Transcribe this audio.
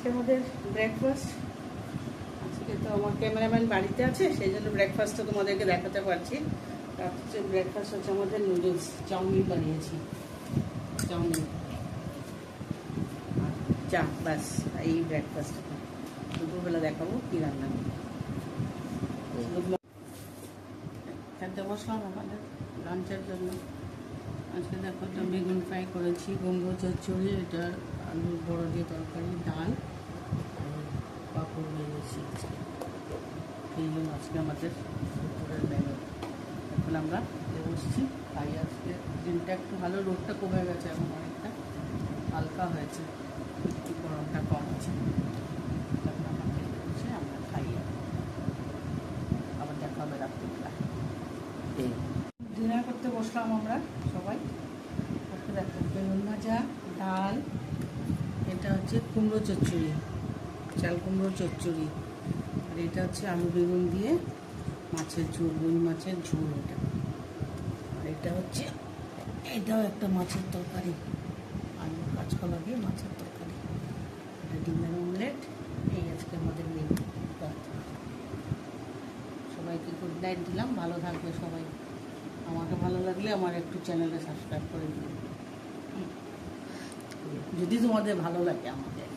আজকে আমাদের ব্রেকফাস্ট। আজকে তো আমার ক্যামেরাম্যান বাড়িতে আছে, সেই জন্য ব্রেকফাস্টটা তোমাদেরকে দেখাতে পারছি। হচ্ছে ব্রেকফাস্ট হচ্ছে আমাদের নুডলস, চাউমিন বানিয়েছি, চাউমিন চা, ব্যাস এই ব্রেকফাস্ট। দুপুরবেলা দেখাবো কী রান্না। খেতে বসলাম আমাদের লাঞ্চের জন্য। আজকে দেখো একটা বেগুন ফ্রাই করেছি, কুমড়ো চচ্চড়ি, এটা আলুর বড় দিয়ে তরকারি, ডাল, পাঁপড় ভেজেছি। এই জন্য আজকে আমাদের দুপুরের মেনু। এখন আমরা বসছি খাই। আজকে দিনটা একটু ভালো, রোদটা কমে গেছে, এখন অনেকটা হালকা হয়েছে, একটু গরমটা কম আছে। তারপর আমাদের বসে আমরা খাই, আবার দেখা হবে রাত্রিবেলা। ডিনার করতে বসলাম আমরা সবাই। দেখো বেগুন ভাজা, ডাল, এটা হচ্ছে কুমড়ো চচ্চড়ি, চাল কুমড়ো চচ্চড়ি, আর এটা হচ্ছে আলু বেগুন দিয়ে মাছের ঝোল, রুই মাছের ঝোল এটা। আর এটা হচ্ছে, এটাও একটা মাছের তরকারি, আলু কাঁচকলা দিয়ে মাছের তরকারি, এটা ডিমের অমলেট। এই আজকে আমাদের মেনু। সবাইকে গুড নাইট দিলাম, ভালো থাকবে সবাই। আমাকে ভালো লাগলে আমার একটু চ্যানেলটা সাবস্ক্রাইব করে দিন, যদি তোমাদের ভালো লাগে আমাদের।